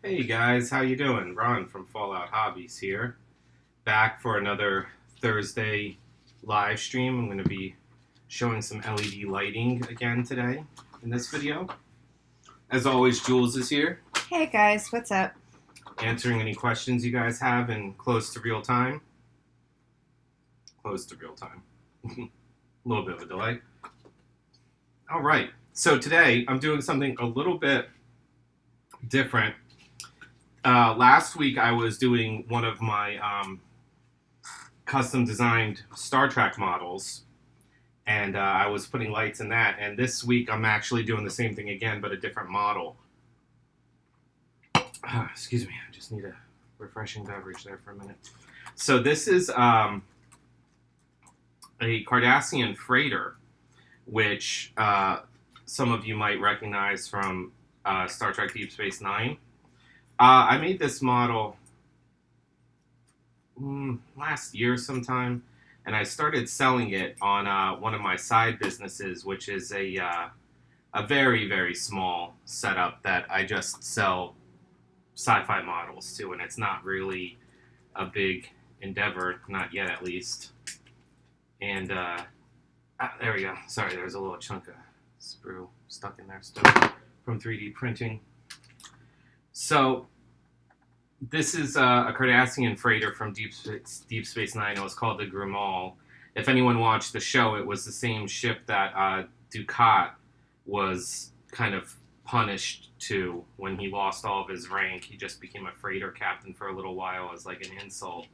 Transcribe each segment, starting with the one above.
Hey guys, how you doing? Ron from Fallout Hobbies here. Back for another Thursday live stream. I'm going to be showing some LED lighting again today in this video. As always, Jules is here, Hey guys, what's up? answering any questions you guys have in close to real time. Close to real time. A little bit of a delay. All right, so today I'm doing something a little bit different. Last week I was doing one of my custom designed Star Trek models, and I was putting lights in that, and this week I'm actually doing the same thing again, but a different model. Excuse me, I just need a refreshing beverage there for a minute. So this is a Cardassian Freighter, which some of you might recognize from Star Trek Deep Space Nine. I made this model last year sometime, and I started selling it on one of my side businesses, which is a very, very small setup that I just sell sci-fi models to, and it's not really a big endeavor, not yet at least. And there we go. Sorry, there's a little chunk of sprue stuck in there still from 3D printing. So this is a Cardassian Freighter from Deep Space Nine. It was called the Grimal. If anyone watched the show, it was the same ship that Ducat was kind of punished to when he lost all of his rank. He just became a freighter captain for a little while as like an insult.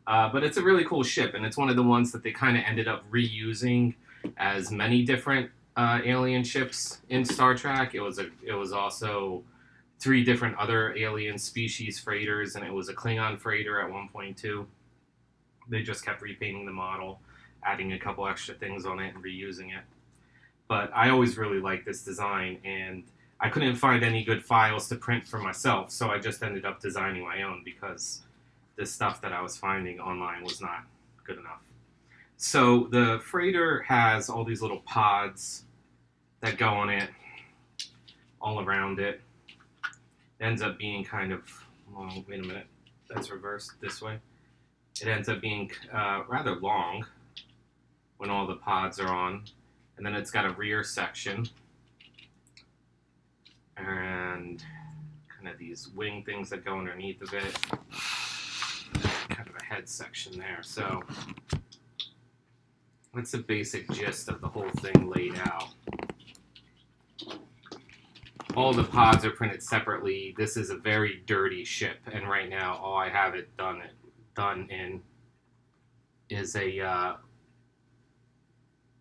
But it's a really cool ship, and it's one of the ones that they kind of ended up reusing as many different alien ships in Star Trek. It was also 3 different other alien species freighters, and it was a Klingon freighter at one point too. They just kept repainting the model, adding a couple extra things on it and reusing it. But I always really liked this design, and I couldn't find any good files to print for myself, so I just ended up designing my own because the stuff that I was finding online was not good enough. So the freighter has all these little pods that go on it, all around it. It ends up being kind of long. Wait a minute, that's reversed this way. It ends up being rather long when all the pods are on. And then it's got a rear section and kind of these wing things that go underneath of it. Kind of a head section there. So that's the basic gist of the whole thing laid out. All the pods are printed separately. This is a very dirty ship, and right now all I have it done in is a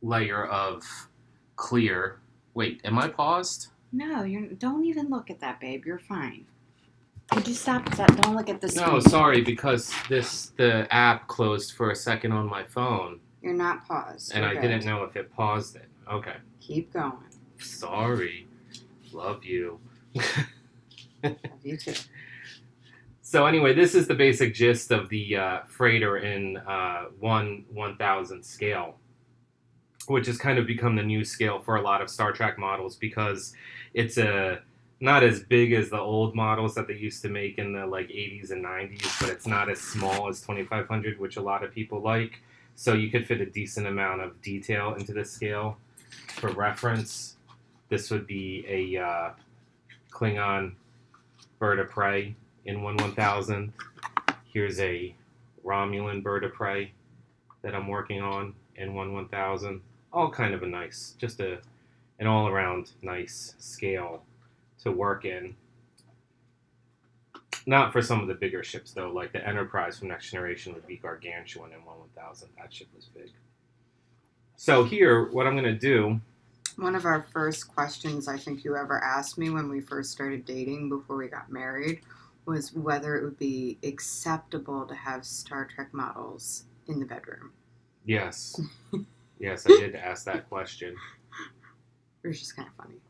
layer of clear. Wait, am I paused? No, don't even look at that, babe. You're fine. Could you stop that? Don't look at the screen. No, sorry, because the app closed for a second on my phone. You're not paused. And You're I good. didn't know if it paused it. Okay. Keep going. Sorry. Love you. Love you too. So anyway, this is the basic gist of the freighter in 1/1000 scale, which has kind of become the new scale for a lot of Star Trek models because it's not as big as the old models that they used to make in the like 80s and 90s, but it's not as small as 2500, which a lot of people like. So you could fit a decent amount of detail into this scale. For reference, this would be a Klingon bird of prey in 1/1000. Here's a Romulan bird of prey that I'm working on in 1/1000. All kind of a nice, just an all-around nice scale to work in. Not for some of the bigger ships, though, like the Enterprise from Next Generation would be gargantuan in 1/1000. That ship was big. So here, what I'm going to do... One of our first questions I think you ever asked me when we first started dating before we got married was whether it would be acceptable to have Star Trek models in the bedroom. Yes. Yes, I did ask that question. It was just kind of funny.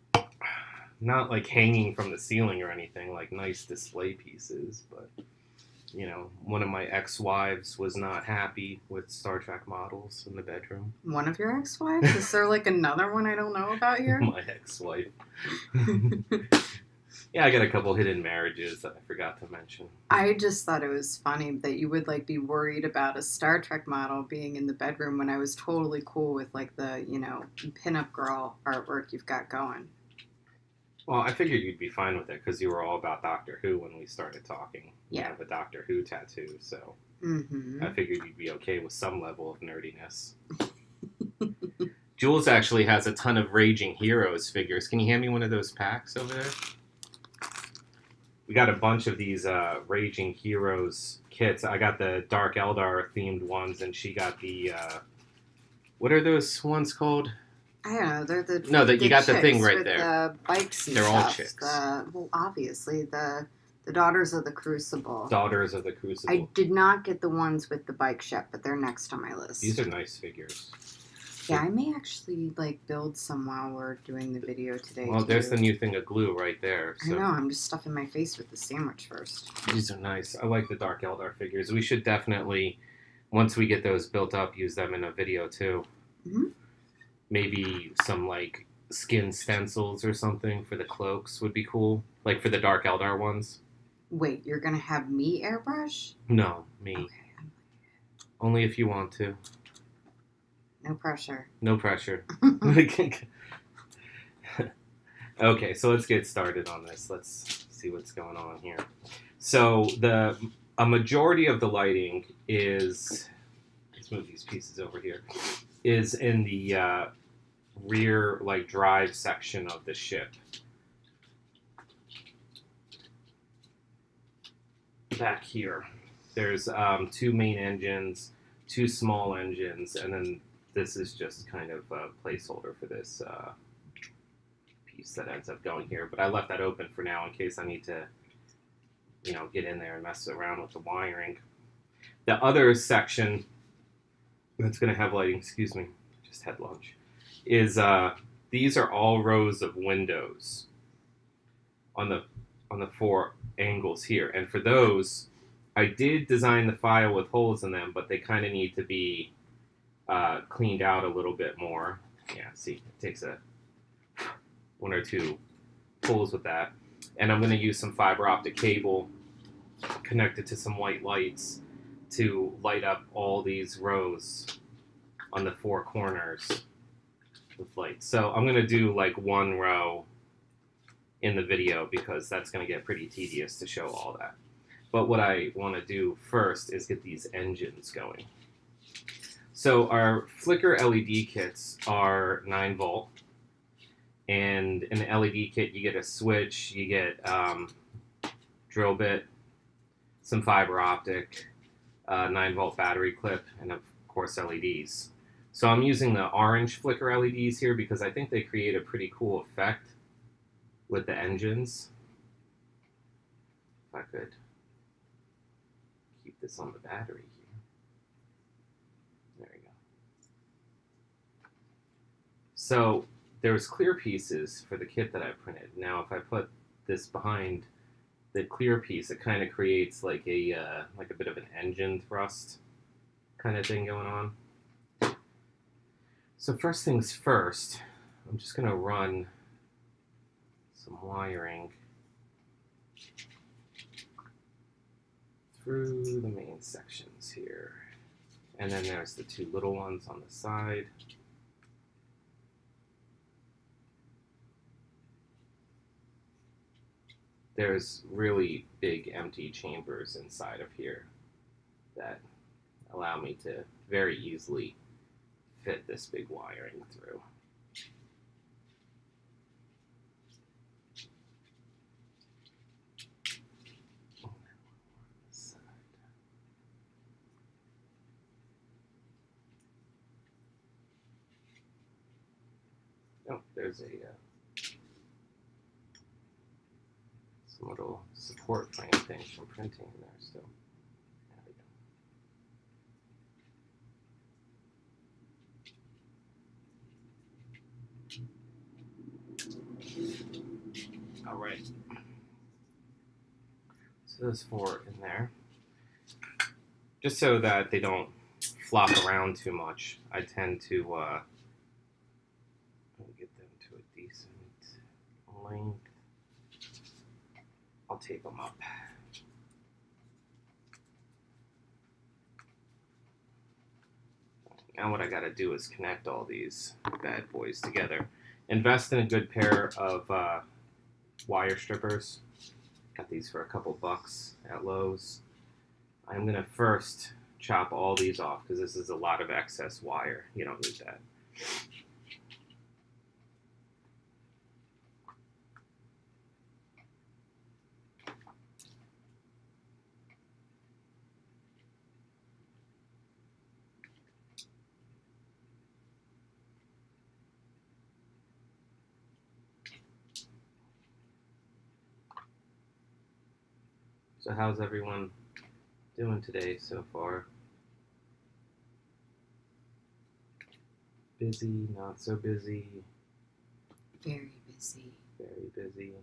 Not like hanging from the ceiling or anything, like nice display pieces, but, you know, one of my ex-wives was not happy with Star Trek models in the bedroom. One of your ex-wives? Is there like another one I don't know about here? My ex-wife. Yeah, I got a couple hidden marriages that I forgot to mention. I just thought it was funny that you would like be worried about a Star Trek model being in the bedroom when I was totally cool with like the, pinup girl artwork you've got going. Well, I figured you'd be fine with it because you were all about Doctor Who when we started talking. You Yeah. have a Doctor Who tattoo, so Mm-hmm. I figured you'd be okay with some level of nerdiness. Jules actually has a ton of Raging Heroes figures. Can you hand me one of those packs over there? We got a bunch of these Raging Heroes kits. I got the Dark Eldar themed ones, and she got the what are those ones called? I don't know. They're the No, that you got the thing right with there. The bikes and They're stuff. all chicks. Well, obviously the Daughters of the Crucible. Daughters of the Crucible. I did not get the ones with the bike ship, but they're next on my list. These are nice figures. Yeah, I may actually build some while we're doing the video today. Well, there's the new thing of glue right there. So. I know. I'm just stuffing my face with the sandwich first. These are nice. I like the Dark Eldar figures. We should definitely, once we get those built up, use them in a video too. Mm-hmm. Maybe some skin stencils or something for the cloaks would be cool. Like for the Dark Eldar ones. Wait, you're gonna have me airbrush? No, me. Okay. Only if you want to. No pressure. No pressure. Okay, so let's get started on this. Let's see what's going on here. So a majority of the lighting is, let's move these pieces over here, is in the rear drive section of the ship. Back here, there's 2 main engines, 2 small engines, and then this is just kind of a placeholder for this piece that ends up going here. But I left that open for now in case I need to, get in there and mess around with the wiring. The other section that's going to have lighting, excuse me, just had lunch, is these are all rows of windows on the 4 angles here. And for those, I did design the file with holes in them, but they kind of need to be cleaned out a little bit more. Yeah, see, it takes 1 or 2 pulls with that. And I'm going to use some fiber optic cable connected to some white lights to light up all these rows on the 4 corners with lights. So I'm going to do 1 row in the video because that's going to get pretty tedious to show all that. But what I want to do first is get these engines going. So our flicker LED kits are 9 volt, and in the LED kit you get a switch, you get drill bit, some fiber optic, 9 volt battery clip, and of course LEDs. So I'm using the orange flicker LEDs here because I think they create a pretty cool effect with the engines. If I could keep this on the battery here. There we go. So there's clear pieces for the kit that I printed. Now if I put this behind the clear piece, it kind of creates like a bit of an engine thrust kind of thing going on. So first things first, I'm just going to run some wiring through the main sections here. And then there's the 2 little ones on the side. There's really big empty chambers inside of here that allow me to very easily fit this big wiring through. Oh, there's some little support frame things from printing in there still. There we go. All right. So those 4 in there. Just so that they don't flop around too much, I tend to get them to a decent length. I'll tape them up. Now what I got to do is connect all these bad boys together. Invest in a good pair of wire strippers. Got these for a couple bucks at Lowe's. I'm going to first chop all these off because this is a lot of excess wire. You don't need that. So how's everyone doing today so far? Busy, not so busy? Very busy. Very busy.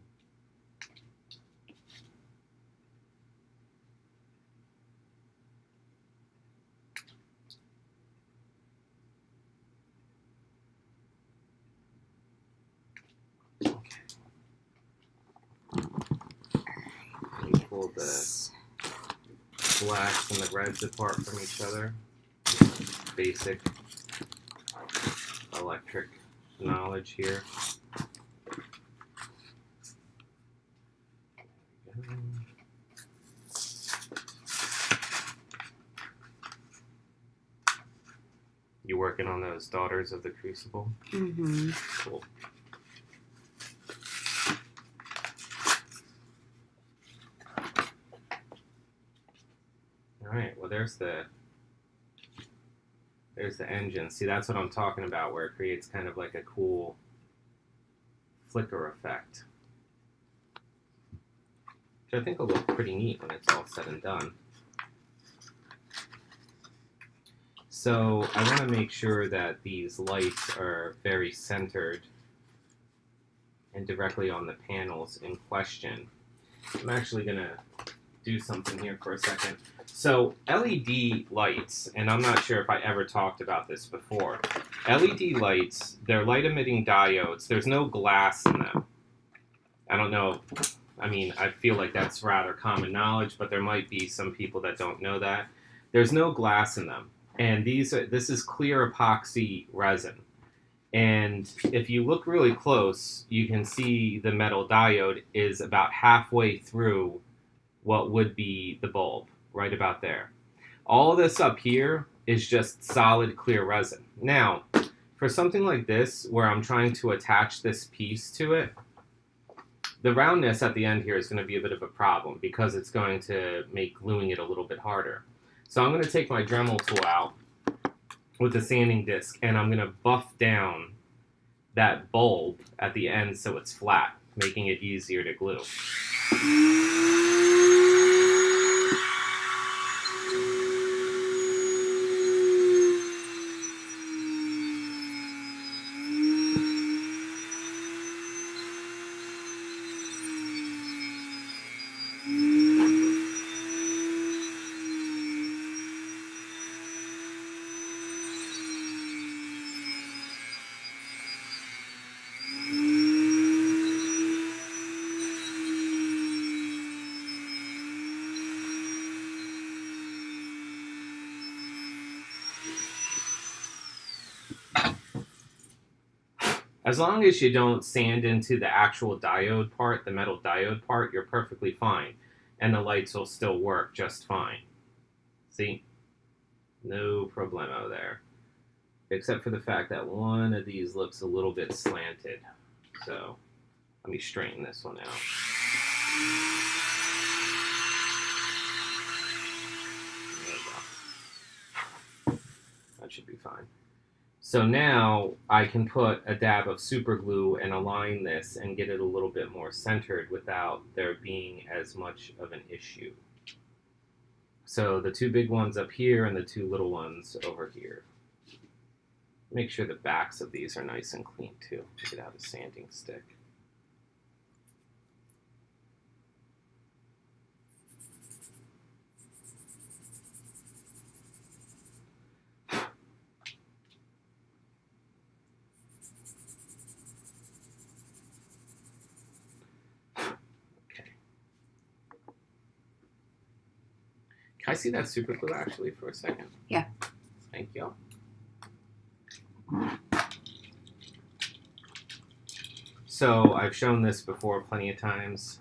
Pull the blacks and the reds apart from each other. Basic electric knowledge here. You working on those Daughters of the Crucible? Mm-hmm. Cool. Alright, well there's the engine. See, that's what I'm talking about, where it creates kind of like a cool flicker effect. Which I think will look pretty neat when it's all said and done. So I want to make sure that these lights are very centered and directly on the panels in question. I'm actually going to do something here for a second. So LED lights, and I'm not sure if I ever talked about this before. LED lights, they're light emitting diodes. There's no glass in them. I don't know. I mean, I feel like that's rather common knowledge, but there might be some people that don't know that. There's no glass in them. And this is clear epoxy resin. And if you look really close, you can see the metal diode is about halfway through what would be the bulb, right about there. All this up here is just solid clear resin. Now, for something like this, where I'm trying to attach this piece to it, the roundness at the end here is going to be a bit of a problem because it's going to make gluing it a little bit harder. So I'm going to take my Dremel tool out with a sanding disc and I'm going to buff down that bulb at the end so it's flat, making it easier to glue. As long as you don't sand into the actual diode part, the metal diode part, you're perfectly fine. And the lights will still work just fine. See? No problemo there. Except for the fact that one of these looks a little bit slanted. So, let me straighten this one out. There we go. That should be fine. So now I can put a dab of super glue and align this and get it a little bit more centered without there being as much of an issue. So the two big ones up here and the two little ones over here. Make sure the backs of these are nice and clean too. Get out a sanding stick. Can I see that super glue actually for a second? Yeah. Thank you. So I've shown this before plenty of times.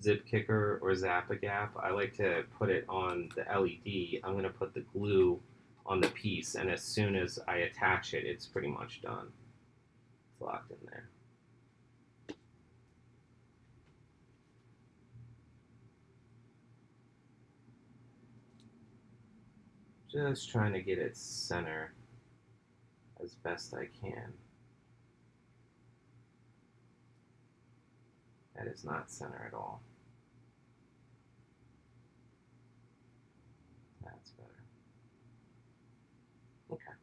Zip kicker or Zap-A-Gap. I like to put it on the LED. I'm going to put the glue on the piece, and as soon as I attach it, it's pretty much done. It's locked in there. Just trying to get it center as best I can. That is not center at all. That's better. Okay.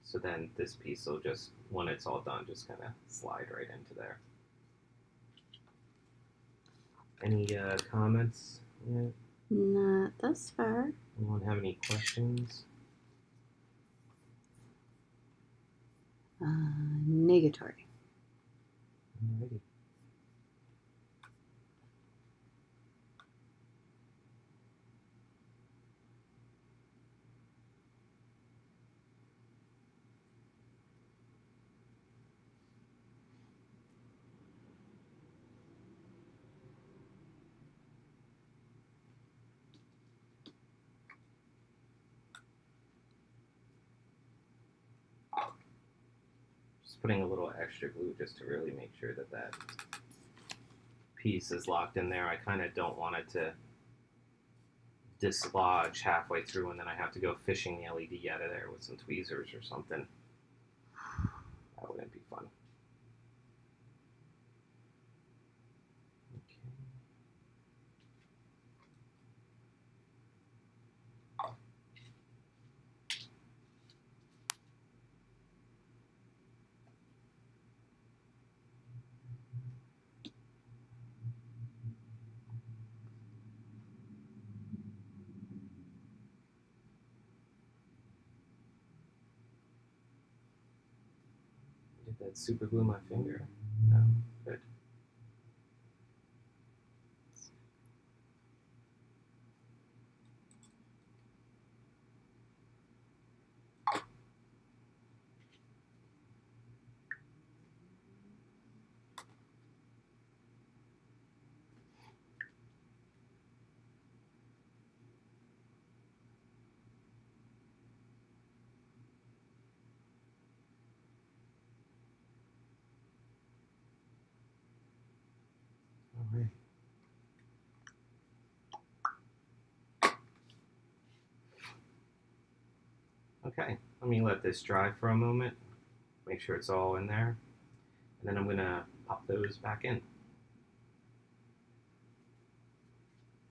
So then this piece will just, when it's all done, just kind of slide right into there. Any comments? Yeah. Not thus far. Anyone have any questions? Negatory. Alrighty. Just putting a little extra glue just to really make sure that that piece is locked in there. I kind of don't want it to dislodge halfway through and then I have to go fishing the LED out of there with some tweezers or something. That wouldn't be fun. Okay. Did that super glue my finger? No. Good. All right. Okay, let me let this dry for a moment. Make sure it's all in there. And then I'm gonna pop those back in.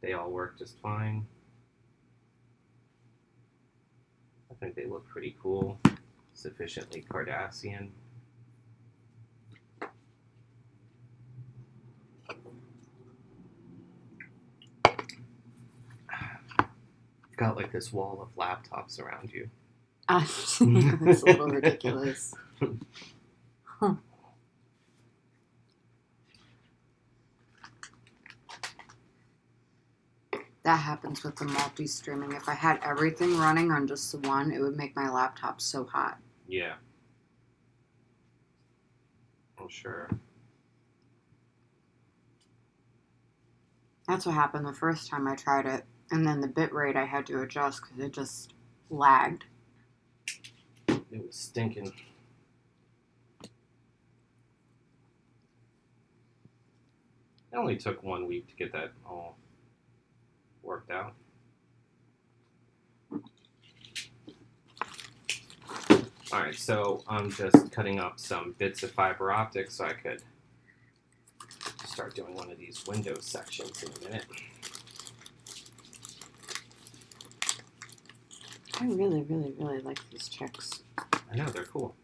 They all work just fine. I think they look pretty cool. Sufficiently Cardassian. You've got like this wall of laptops around you. That's a little ridiculous. Huh. That happens with the multi-streaming. If I had everything running on just the one, it would make my laptop so hot. Yeah. I'm sure. That's what happened the first time I tried it. And then the bit rate I had to adjust because it just lagged. It was stinking. It only took 1 week to get that all worked out. Alright, so I'm just cutting up some bits of fiber optics so I could start doing one of these window sections in a minute. I really, really, really like these checks. I know, they're cool.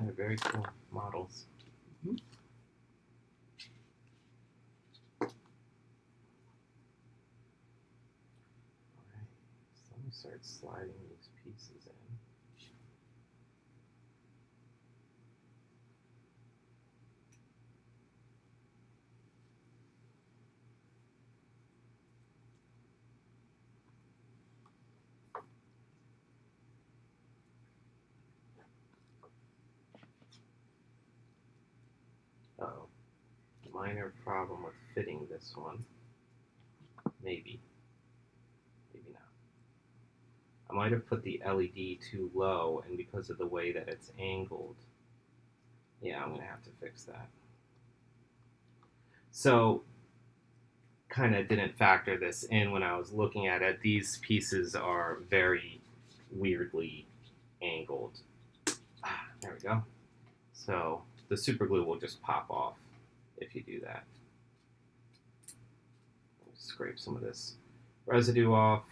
They're very cool models. Mm-hmm. Alright, so let me start sliding these pieces in. Oh, minor problem with fitting this one. Maybe. Maybe not. I might have put the LED too low, and because of the way that it's angled, yeah, I'm going to have to fix that. So, kind of didn't factor this in when I was looking at it. These pieces are very weirdly angled. There we go. So, the super glue will just pop off if you do that. Scrape some of this residue off.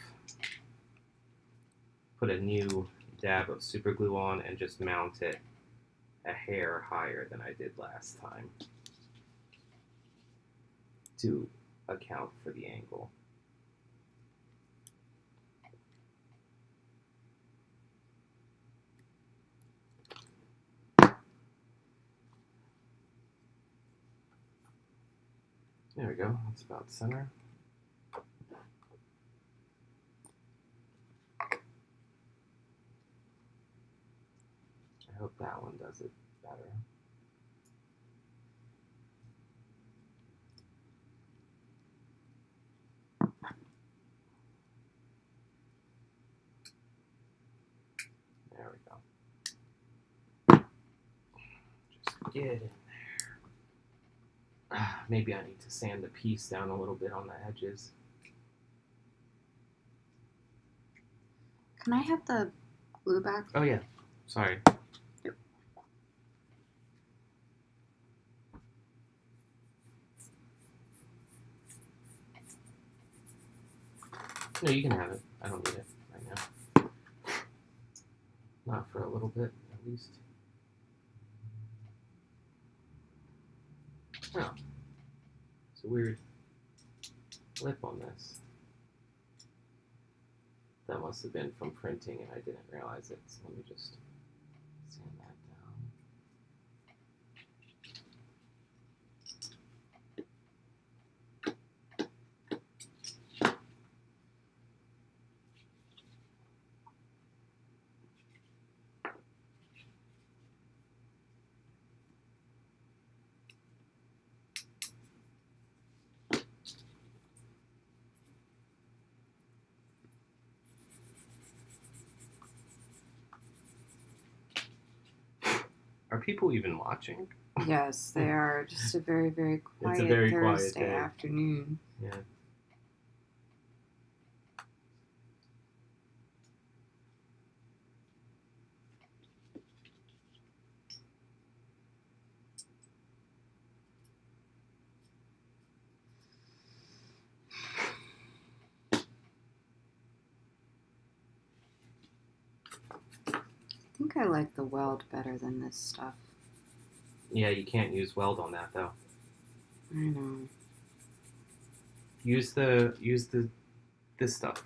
Put a new dab of super glue on and just mount it a hair higher than I did last time to account for the angle. There we go, that's about center. I hope that one does it better. There we go. Just get in there. Maybe I need to sand the piece down a little bit on the edges. Can I have the glue back? Oh yeah, sorry. Yep. No, you can have it. I don't need it right now. Not for a little bit, at least. Oh, it's a weird lip on this. That must have been from printing and I didn't realize it, so let me just sand that down. Are people even watching? Yes, they are. Just a very, very quiet very quiet Thursday day. afternoon. Yeah. I think I like the weld better than this stuff. Yeah, you can't use weld on that though. I know. Use this stuff.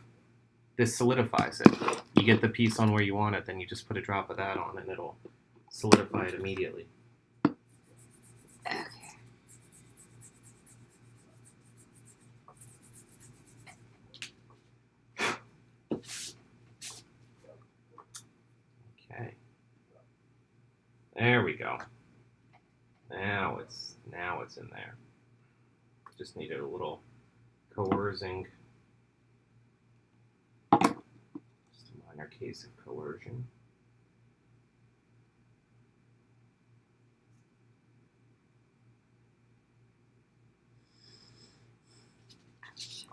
This solidifies it. You get the piece on where you want it, then you just put a drop of that on and it'll solidify it immediately. Okay. Okay. There we go. Now it's in there. Just needed a little coercing. Just a minor case of coercion. Shit.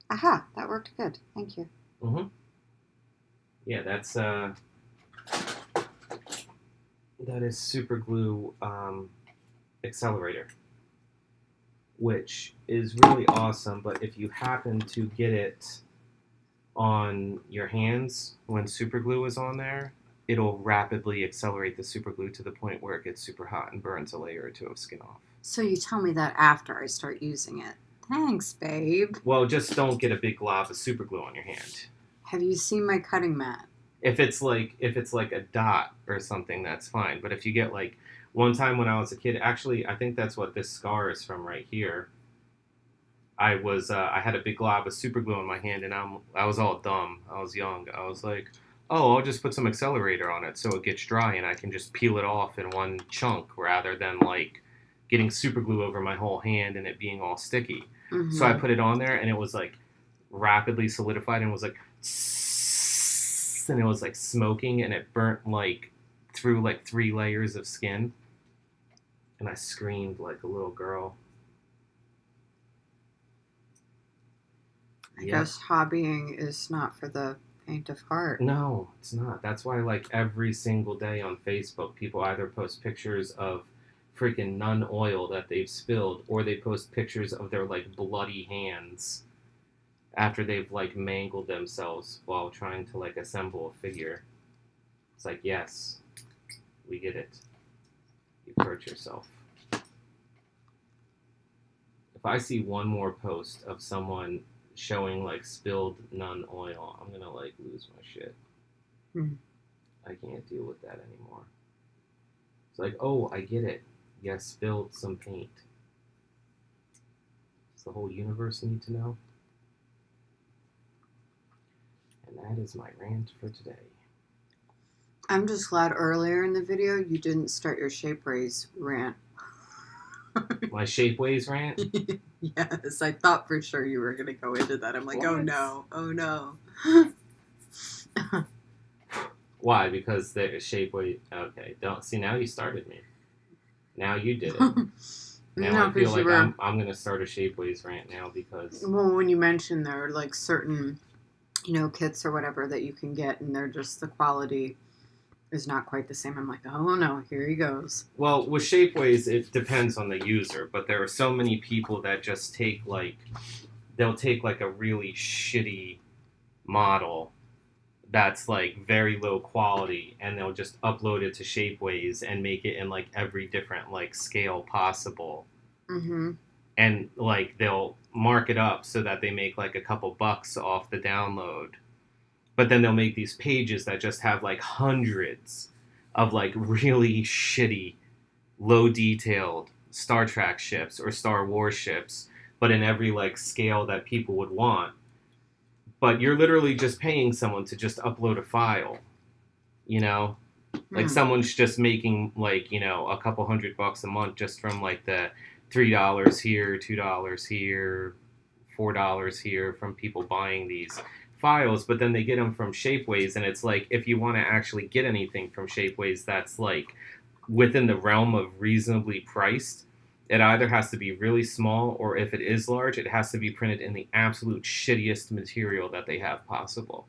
Aha, that worked good. Thank you. Mm-hmm. Yeah, that is super glue accelerator, which is really awesome, but if you happen to get it on your hands when super glue is on there, it'll rapidly accelerate the super glue to the point where it gets super hot and burns a layer or two of skin off. So you tell me that after I start using it. Thanks, babe. Well, just don't get a big glob of super glue on your hand. Have you seen my cutting mat? If it's like a dot or something, that's fine. But if you get like one time when I was a kid, actually, I think that's what this scar is from right here. I had a big glob of super glue in my hand, and I was all dumb. I was young. I was like, oh, I'll just put some accelerator on it so it gets dry, and I can just peel it off in one chunk rather than like getting super glue over my whole hand and it being all sticky. Mm-hmm. So I put it on there, and it was like rapidly solidified, and was like, and it was like smoking, and it burnt like through like 3 layers of skin, and I screamed like a little girl. I guess hobbying is not for the faint of heart. No, it's not. That's why, like, every single day on Facebook, people either post pictures of freaking nun oil that they've spilled, or they post pictures of their, like, bloody hands after they've, like, mangled themselves while trying to, like, assemble a figure. It's like, yes, we get it. You've hurt yourself. If I see one more post of someone showing like spilled nun oil, I'm gonna like lose my shit. I can't deal with that anymore. It's like, oh, I get it. You spilled some paint. Does the whole universe need to know? And that is my rant for today. I'm just glad earlier in the video you didn't start your Shapeways rant. My Shapeways rant? Yes, I thought for sure you were going to go into that. I'm like, what? Oh no. Why? Because the Shapeways... Okay, don't... See, now you started me. Now you did it. Now No, I feel like were... I'm going to start a Shapeways rant now because... Well, when you mentioned there are like certain, kits or whatever that you can get and they're just the quality is not quite the same. I'm like, oh no, here he goes. Well, with Shapeways, it depends on the user, but there are so many people that just take they'll take like a really shitty model that's like very low quality, and they'll just upload it to Shapeways and make it in like every different like scale possible. Mm-hmm. And like they'll mark it up so that they make like a couple bucks off the download. But then they'll make these pages that just have like hundreds of like really shitty, low detailed Star Trek ships or Star Wars ships, but in every like scale that people would want. But you're literally just paying someone to just upload a file, Like someone's just making like, a couple $100 a month just from like the $3 here, $2 here, $4 here from people buying these files, but then they get them from Shapeways, and it's like if you want to actually get anything from Shapeways that's like within the realm of reasonably priced, it either has to be really small, or if it is large, it has to be printed in the absolute shittiest material that they have possible.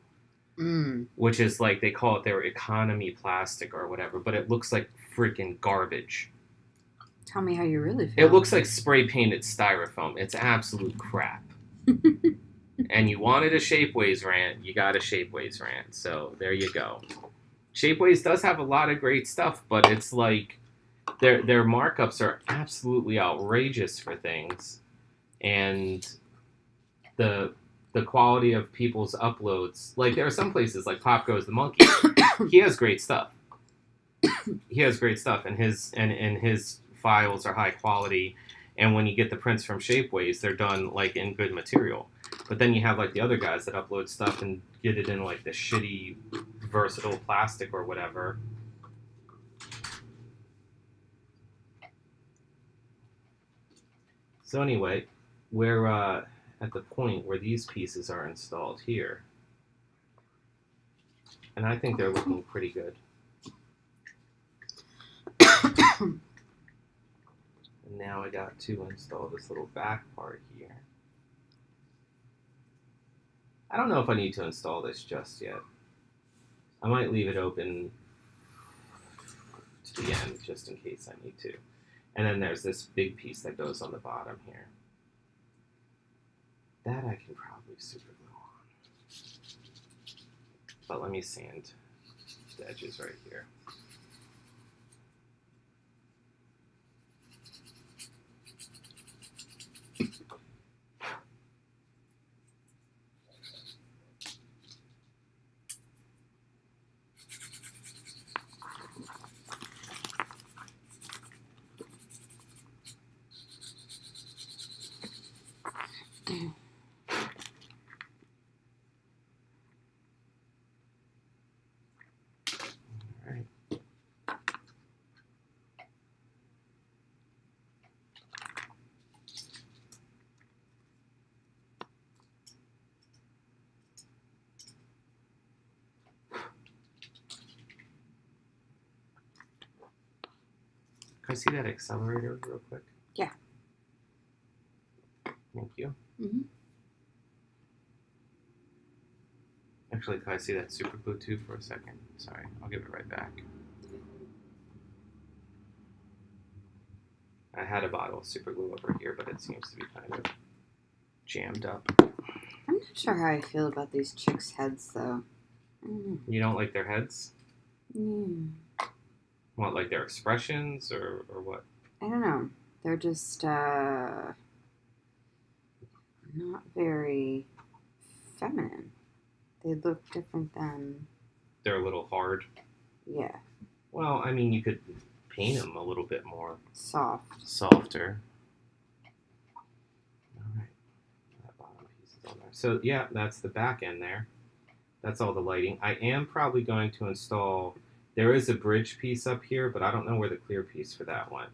Which is like, they call it their economy plastic or whatever, but it looks like freaking garbage. Tell me how you really feel. It looks like spray painted styrofoam. It's absolute crap. And you wanted a Shapeways rant, you got a Shapeways rant. So there you go. Shapeways does have a lot of great stuff, but it's like their markups are absolutely outrageous for things, and the quality of people's uploads. Like there are some places like Pop Goes the Monkey. He has great stuff. And his files are high quality. And when you get the prints from Shapeways, they're done like in good material. But then you have like the other guys that upload stuff and get it in like the shitty versatile plastic or whatever. So anyway, we're at the point where these pieces are installed here. And I think they're looking pretty good. And now I got to install this little back part here. I don't know if I need to install this just yet. I might leave it open to the end just in case I need to. And then there's this big piece that goes on the bottom here. That I can probably super glue on. But let me sand the edges right here. I see that accelerator real quick? Yeah. Thank you. Mm-hmm. Actually, can I see that super glue too for a second? Sorry, I'll give it right back. I had a bottle of super glue over here, but it seems to be kind of jammed up. I'm not sure how I feel about these chicks' heads, though. You don't like their heads? Mm. What, like their expressions or what? I don't know. They're just not very feminine. They look different than... They're a little hard. Yeah. Well, I mean, you could paint them a little bit more Softer. All right. That bottom piece is on there. So, yeah, that's the back end there. That's all the lighting. I am probably going to install... There is a bridge piece up here, but I don't know where the clear piece for that went.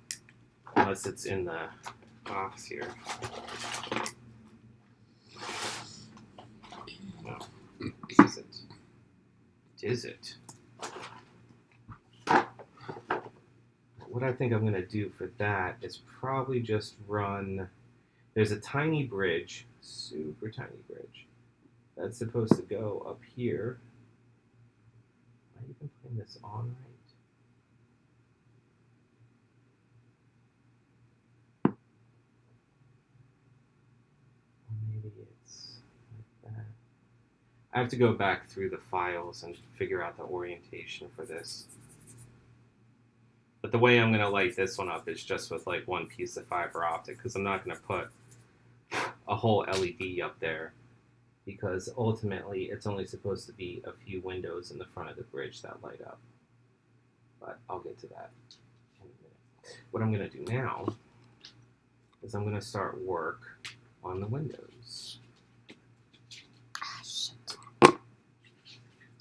Unless it's in the box here. No. Is it? Is it? What I think I'm going to do for that is probably just run... There's a tiny bridge, super tiny bridge, that's supposed to go up here. Am I even putting this on right? Or maybe it's like that. I have to go back through the files and figure out the orientation for this. But the way I'm going to light this one up is just with like one piece of fiber optic, because I'm not going to put a whole LED up there, because ultimately it's only supposed to be a few windows in the front of the bridge that light up. But I'll get to that in a minute. What I'm going to do now is I'm going to start work on the windows.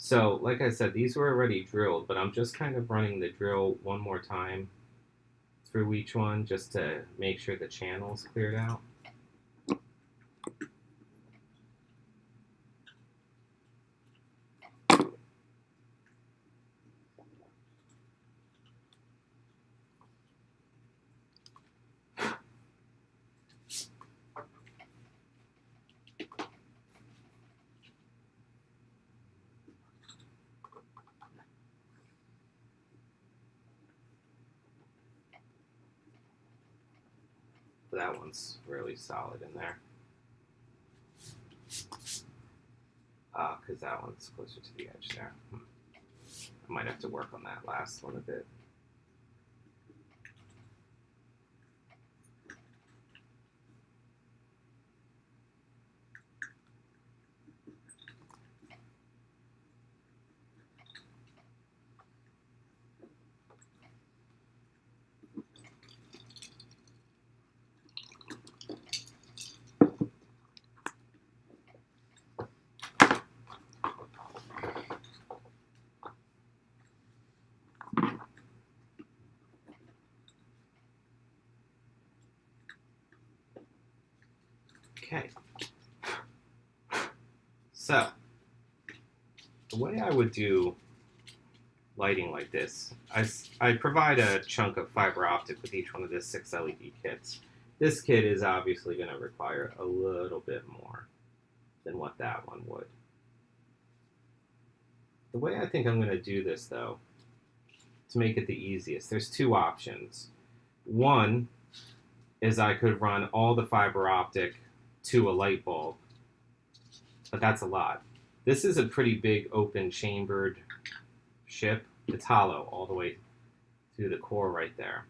So, like I said, these were already drilled, but I'm just kind of running the drill one more time through each one just to make sure the channel's cleared out. That one's really solid in there. Because that one's closer to the edge there. I might have to work on that last one a bit. Okay. So, the way I would do lighting like this, I provide a chunk of fiber optic with each one of the 6 LED kits. This kit is obviously going to require a little bit more than what that one would. The way I think I'm going to do this, though, to make it the easiest, there's 2 options. One is I could run all the fiber optic to a light bulb, but that's a lot. This is a pretty big open chambered ship. It's hollow all the way through the core right there.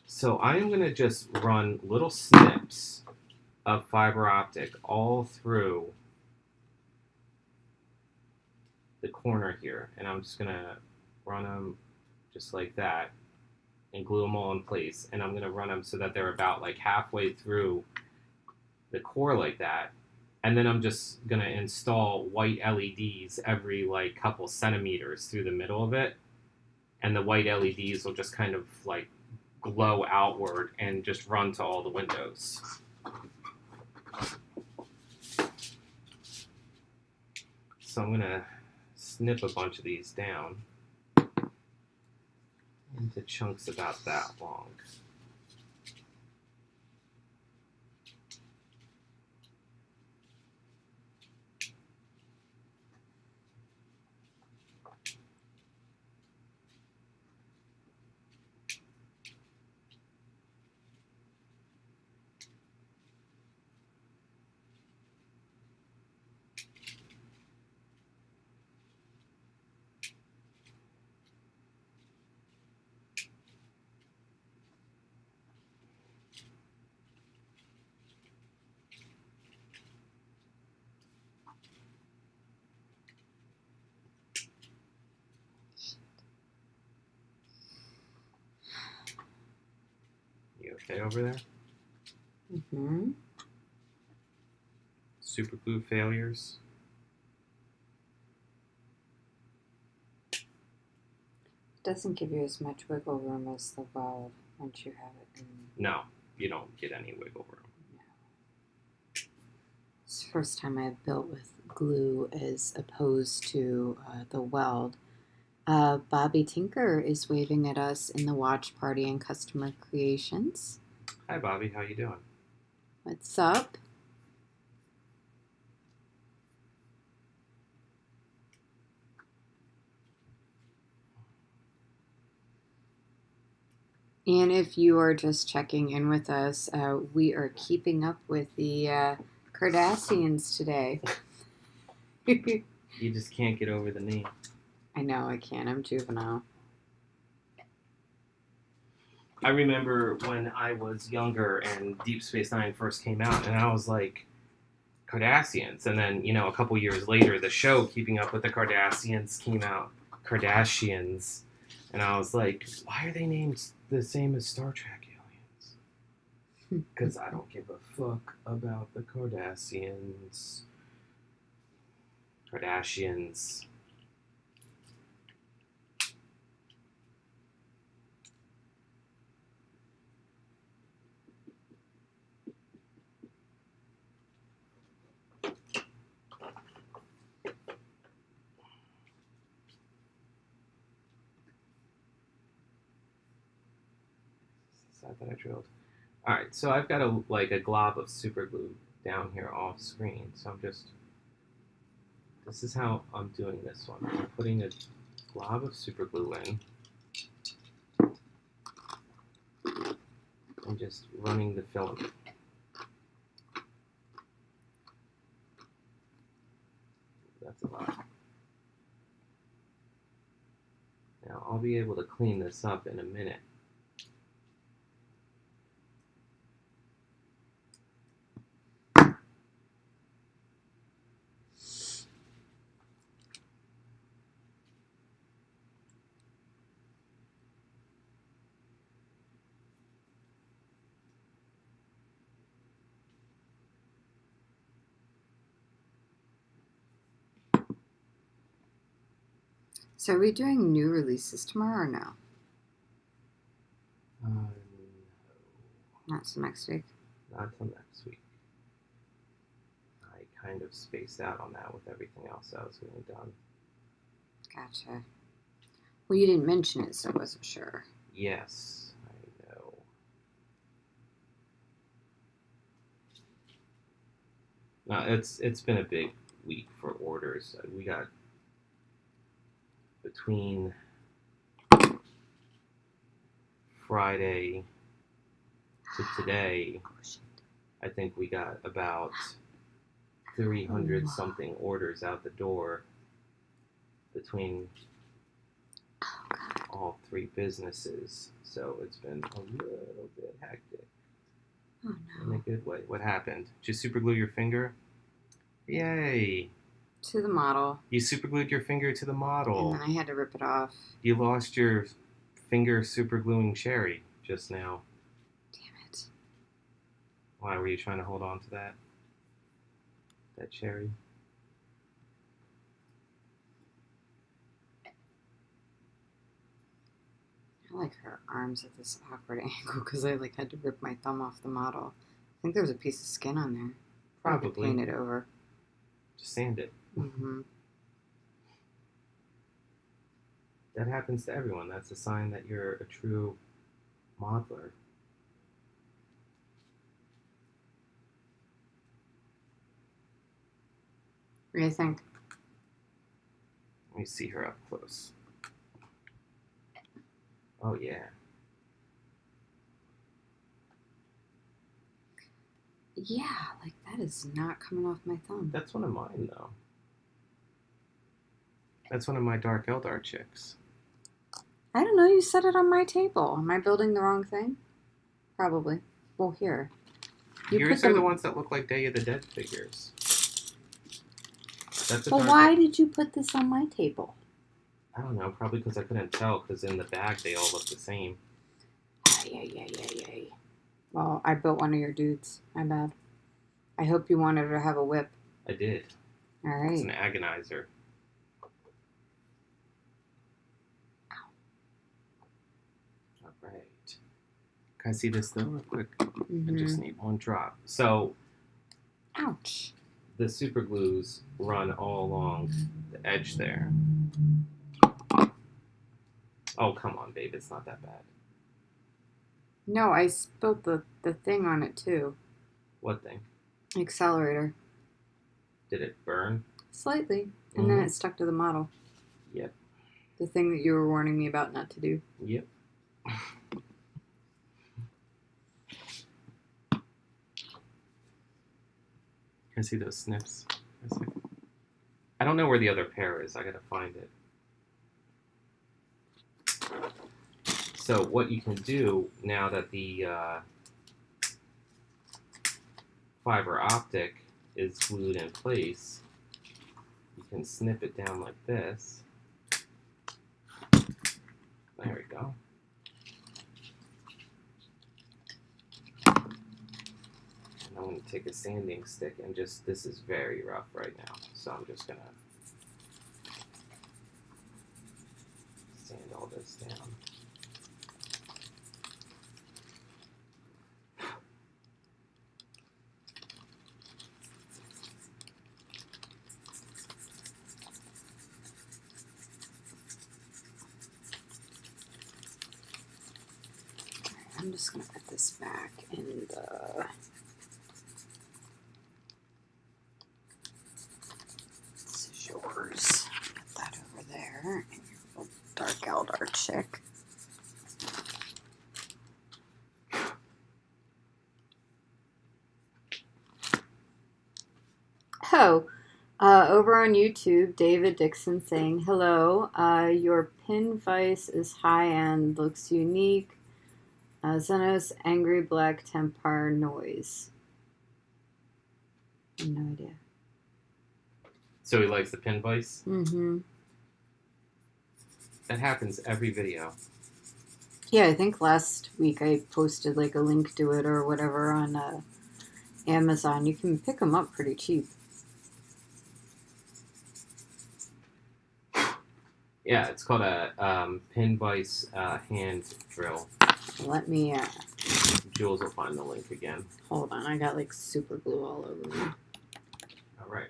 So I am going to just run little snips of fiber optic all through the corner here, and I'm just going to run them just like that and glue them all in place, and I'm going to run them so that they're about like halfway through the core like that, and then I'm just going to install white LEDs every like couple centimeters through the middle of it, and the white LEDs will just kind of like glow outward and just run to all the windows. So I'm going to snip a bunch of these down and into chunks about that long. You okay over there? Mm-hmm. Super glue failures? It doesn't give you as much wiggle room as the weld once you have it in. No, you don't get any wiggle room. No. It's the first time I've built with glue as opposed to the weld. Bobby Tinker is waving at us in the watch party and customer creations. Hi, Bobby. How you doing? What's up? And if you are just checking in with us, we are keeping up with the Cardassians today. You just can't get over the knee. I know, I can't. I'm juvenile. I remember when I was younger and Deep Space Nine first came out, and I was like, Cardassians. And then, a couple years later, the show Keeping Up with the Cardassians came out, Cardassians. And I was like, why are they named the same as Star Trek aliens? Because I don't give a fuck about the Cardassians. Cardassians. That I drilled. All right, so I've got a glob of super glue down here off screen. So this is how I'm doing this one. I'm putting a glob of super glue in and just running the filament. That's a lot. Now I'll be able to clean this up in a minute. So are we doing new releases tomorrow or no? No. Not till next week? Not till next week. I kind of spaced out on that with everything else I was getting done. Gotcha. Well, you didn't mention it, so I wasn't sure. Yes, I know. No, it's been a big week for orders. We got between Friday to today, I think we got about 300 something orders out the door between all three businesses. So it's been a little bit hectic. Oh In a no. good way. What happened? Did you super glue your finger? Yay! To the model. You super glued your finger to the model. And then I had to rip it off. You lost your finger super gluing Sherry just now. Damn it. Why were you trying to hold on to that? That cherry? I like her arms at this awkward angle because I had to rip my thumb off the model. I think there was a piece of skin on there. Probably. Paint it over. Just sand it. Mm-hmm. That happens to everyone. That's a sign that you're a true modeler. What do you think? Let me see her up close. Oh, yeah. Yeah, like that is not coming off my thumb. That's one of mine, though. That's one of my Dark Eldar chicks. I don't know, you set it on my table. Am I building the wrong thing? Probably. Well, here. Yours are the ones that look like Day of the Dead figures. That's a But why did you put this on my table? I don't know, probably because I couldn't tell, because in the bag they all look the same. Ay. Well, I built one of your dudes. My bad. I hope you wanted her to have a whip. I did. All right. It's an agonizer. All right. Can I see this though, real quick? I just need one drop. So, ouch. The super glues run all along the edge there. Oh, come on, babe. It's not that bad. No, I spilled the thing on it too. What thing? Accelerator. Did it burn? Slightly. And then it stuck to the model. Yep. The thing that you were warning me about not to do. Yep. Can I see those snips? I don't know where the other pair is. I gotta find it. So what you can do now that the fiber optic is glued in place, you can snip it down like this. There we go. And I'm going to take a sanding stick and just, this is very rough right now, so I'm just going to sand all this down. I'm just going to put this back in the... This is yours. Put that over there. And your little Dark Eldar chick. Oh, over on YouTube, David Dixon saying, hello, your pin vise is high-end, looks unique. Xenos Angry Black Templar Noise. No idea. So he likes the pin vise? Mm-hmm. That happens every video. Yeah, I think last week I posted like a link to it or whatever on Amazon. You can pick them up pretty cheap. Yeah, it's called a pin vise hand drill. Let me, Jules will find the link again. hold on, I got like super glue all over me. Alright.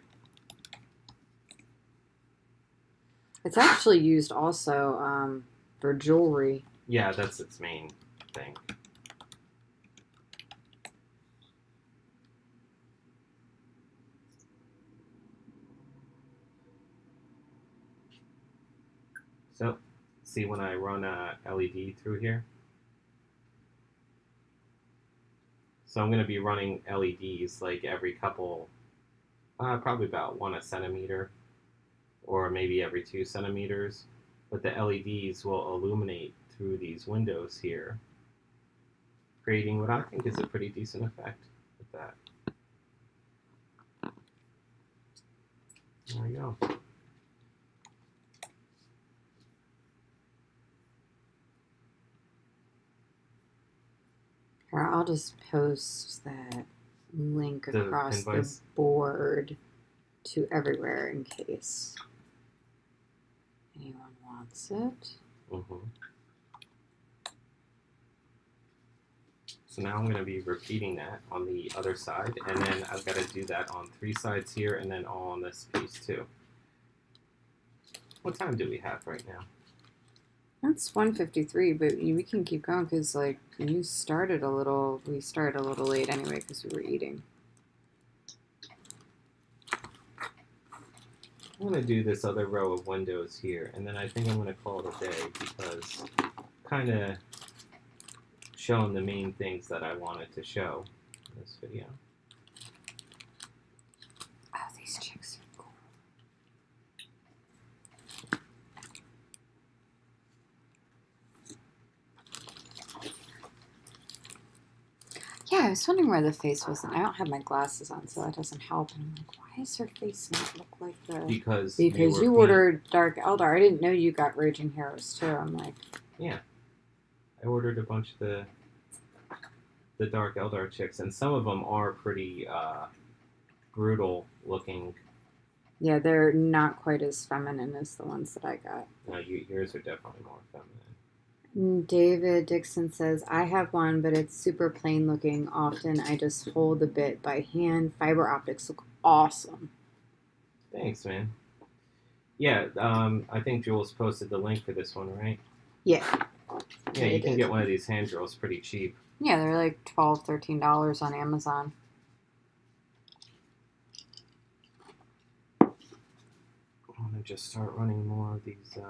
It's actually used also for jewelry. Yeah, that's its main thing. So, see when I run a LED through here? So I'm going to be running LEDs like every couple, probably about 1 centimeter, or maybe every 2 centimeters. But the LEDs will illuminate through these windows here, creating what I think is a pretty decent effect with that. There we go. Here, I'll just post that link The across pin the vise? board to everywhere in case anyone wants it. Mm-hmm. So now I'm going to be repeating that on the other side, and then I've got to do that on 3 sides here, and then all on this piece too. What time do we have right now? That's 1:53, but we can keep going because, like, we started a little late anyway because we were eating. I'm going to do this other row of windows here, and then I think I'm going to call it a day because kind of showing the main things that I wanted to show in this video. Oh, these chicks are cool. Yeah, I was wondering where the face was. I don't have my glasses on, so that doesn't help. And I'm like, why does her face not look like the... Because you ordered Dark Eldar. I didn't know you got Raging Heroes, too. I'm like... Yeah. I ordered a bunch of the Dark Eldar chicks, and some of them are pretty brutal looking. Yeah, they're not quite as feminine as the ones that I got. No, yours are definitely more feminine. David Dixon says, I have one, but it's super plain looking. Often I just hold the bit by hand. Fiber optics look awesome. Thanks, man. Yeah, I think Jules posted the link for this one, right? Yeah. Yeah, you can get one of these hand drills pretty cheap. Yeah, they're like $12, $13 on Amazon. I'm going to just start running more of these... these guys.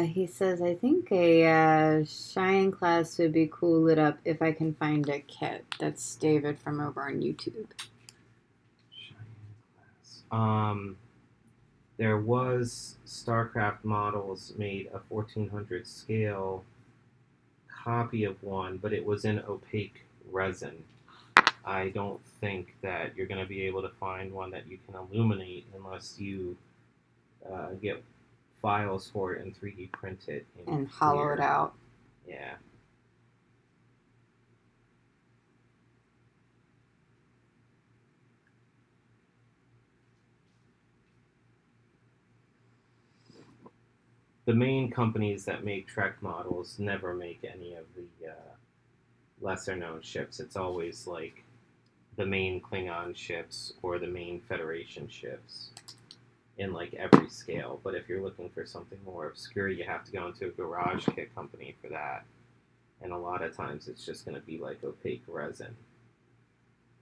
He says, I think a Cheyenne class would be cool lit up if I can find a kit. That's David from over on YouTube. Cheyenne class. There was StarCraft models made a 1400 scale copy of one, but it was in opaque resin. I don't think that you're going to be able to find one that you can illuminate unless you get files for it and 3D print it. And hollow it out. Yeah. The main companies that make Trek models never make any of the lesser known ships. It's always like the main Klingon ships or the main Federation ships in like every scale. But if you're looking for something more obscure, you have to go into a garage kit company for that. And a lot of times it's just going to be like opaque resin.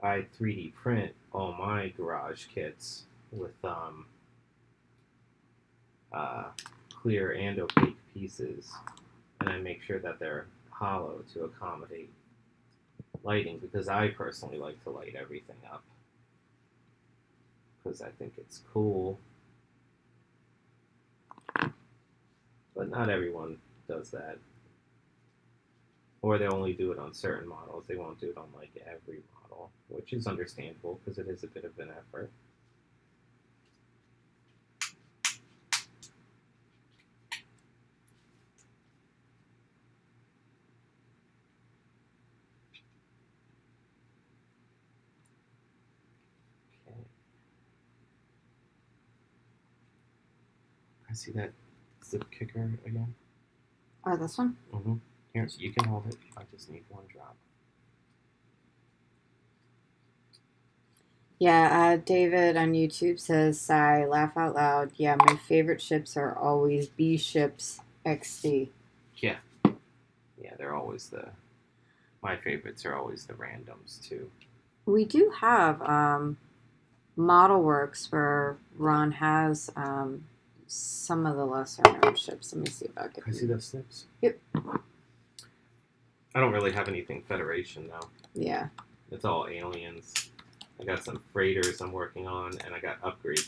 I 3D print all my garage kits with clear and opaque pieces, and I make sure that they're hollow to accommodate lighting, because I personally like to light everything up because I think it's cool. But not everyone does that, or they only do it on certain models. They won't do it on like every model, which is understandable because it is a bit of an effort. I see that zip kicker again. Oh, this one? Mm-hmm. Here, you can hold it. I just need one drop. Yeah, David on YouTube says, sigh, laugh out loud. Yeah, my favorite ships are always B ships XD. Yeah. Yeah, they're always my favorites are always the randoms, too. We do have model works where Ron has some of the lesser known ships. Let me see if I can. Can I see those snips? Yep. I don't really have anything Federation, though. Yeah. It's all aliens. I got some freighters I'm working on, and I got upgrade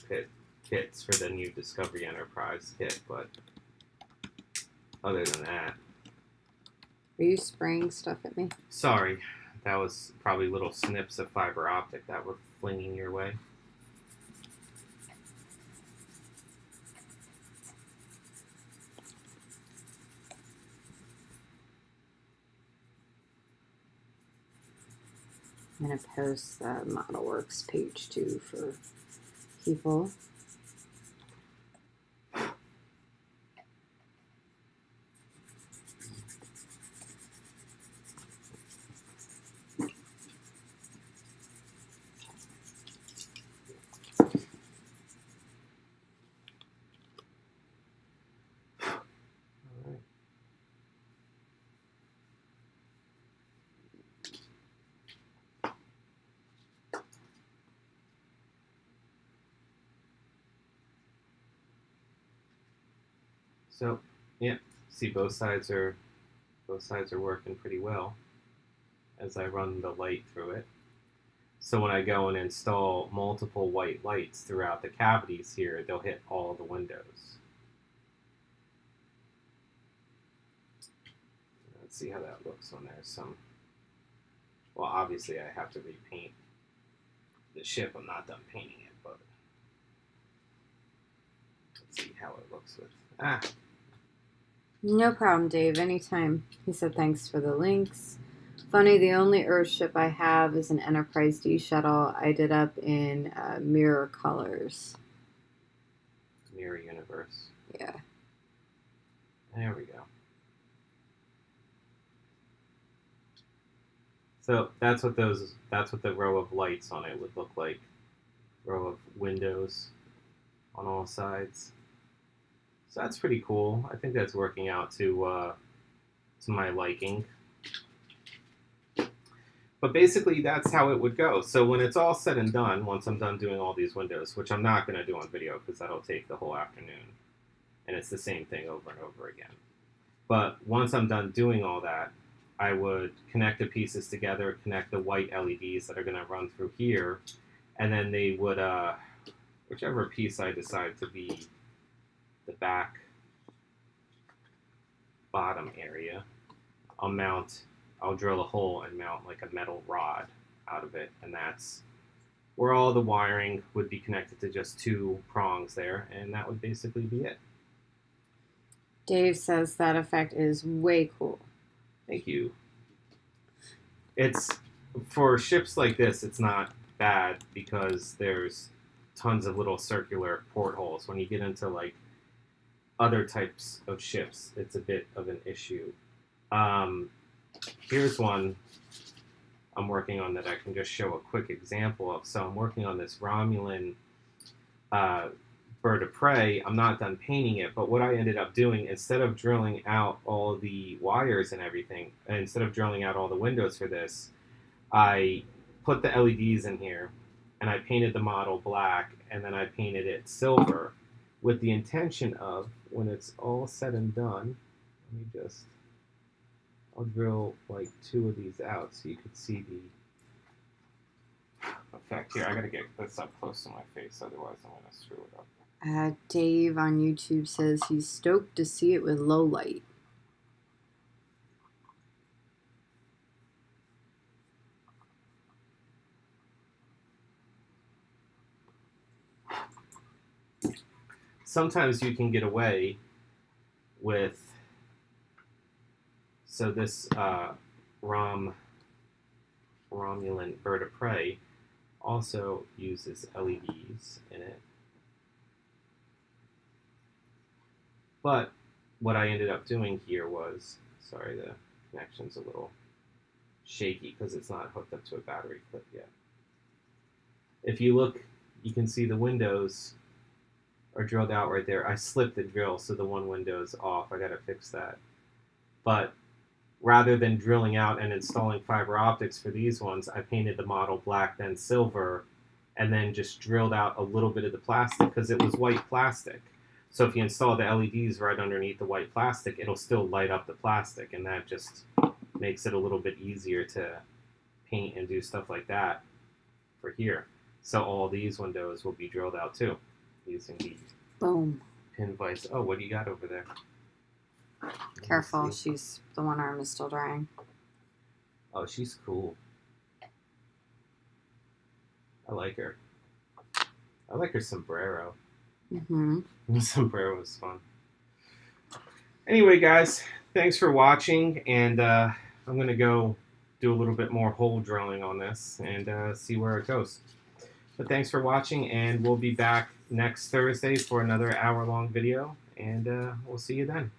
kits for the new Discovery Enterprise kit, but other than that, Are you spraying stuff at me? Sorry, that was probably little snips of fiber optic that were flinging your way. I'm going to post the ModelWorks page too for people. So, yeah, see both sides are working pretty well as I run the light through it. So when I go and install multiple white lights throughout the cavities here, they'll hit all the windows. Let's see how that looks when there's some. Well, obviously I have to repaint the ship. I'm not done painting it, but let's see how it looks with. No problem, Dave. Anytime. He said thanks for the links. Funny, the only Earth ship I have is an Enterprise D shuttle. I did up in mirror colors. Mirror universe. Yeah. There we go. So that's what the row of lights on it would look like. Row of windows on all sides. So that's pretty cool. I think that's working out to my liking. But basically, that's how it would go. So when it's all said and done, once I'm done doing all these windows, which I'm not going to do on video because that'll take the whole afternoon, and it's the same thing over and over again. But once I'm done doing all that, I would connect the pieces together, connect the white LEDs that are going to run through here, and then they would, whichever piece I decide to be the back bottom area, I'll drill a hole and mount like a metal rod out of it, and that's where all the wiring would be connected to just two prongs there, and that would basically be it. Dave says that effect is way cool. Thank you. It's for ships like this, it's not bad because there's tons of little circular portholes. When you get into like other types of ships, it's a bit of an issue. Here's one I'm working on that I can just show a quick example of. So I'm working on this Romulan bird of prey. I'm not done painting it, but what I ended up doing, instead of drilling out all the wires and everything, instead of drilling out all the windows for this, I put the LEDs in here, and I painted the model black, and then I painted it silver, with the intention of, when it's all said and done, I'll drill like two of these out so you could see the effect here. I gotta get this up close to my face, otherwise I'm gonna screw it up. Dave on YouTube says he's stoked to see it with low light. Sometimes you can get away with, so this Romulan bird of prey also uses LEDs in it. But what I ended up doing here was, sorry, the connection's a little shaky because it's not hooked up to a battery clip yet. If you look, you can see the windows are drilled out right there. I slipped the drill, so the one window's off. I gotta fix that. But rather than drilling out and installing fiber optics for these ones, I painted the model black, then silver, and then just drilled out a little bit of the plastic because it was white plastic. So if you install the LEDs right underneath the white plastic, it'll still light up the plastic, and that just makes it a little bit easier to paint and do stuff like that for here. So all these windows will be drilled out too, using the Boom. pin vise. Oh, what do you got over there? Careful, See. she's the one arm is still drying. Oh, she's cool. I like her. I like her sombrero. Mm-hmm. The sombrero was fun. Anyway, guys, thanks for watching, and I'm going to go do a little bit more hole drilling on this and see where it goes. But thanks for watching, and we'll be back next Thursday for another hour-long video, and we'll see you then.